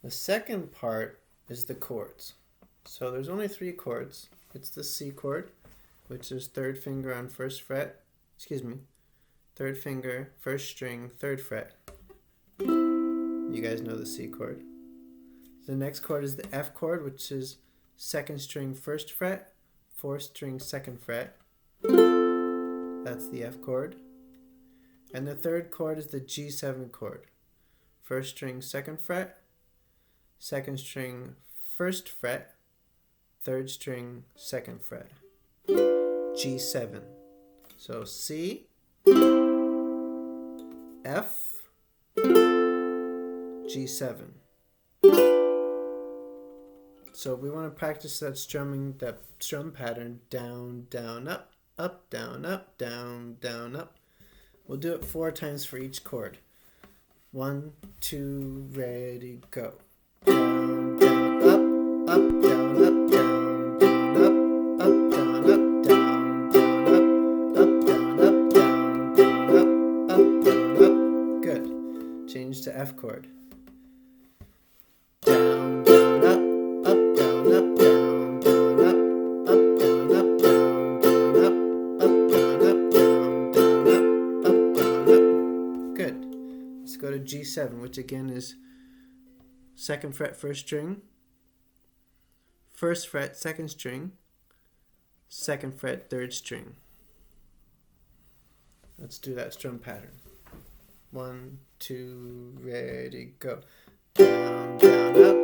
The second part is the chords. So there's only 3 chords. It's the C chord, which is third finger on first fret. Third finger, first string, third fret. You guys know the C chord. The next chord is the F chord, which is second string, first fret, fourth string, second fret. That's the F chord. And the third chord is the G7 chord. First string, second fret, second string, first fret, third string, second fret. G7. So C, F, G7. So we want to practice that strum pattern, down, down, up, down, down, up. We'll do it 4 times for each chord. 1, 2, ready, go. Down, down, up, down, up, down, down, up, down, up, down, down, up, down, up, down, up. Good. Change to F chord. Down, down, up, down, up, down, up, down, up, down, up, down, up, down, up. Good. Let's go to G7, which again is second fret, first string, first fret, second string, second fret, third string. Let's do that strum pattern. 1, 2, ready, go. Down, down, up.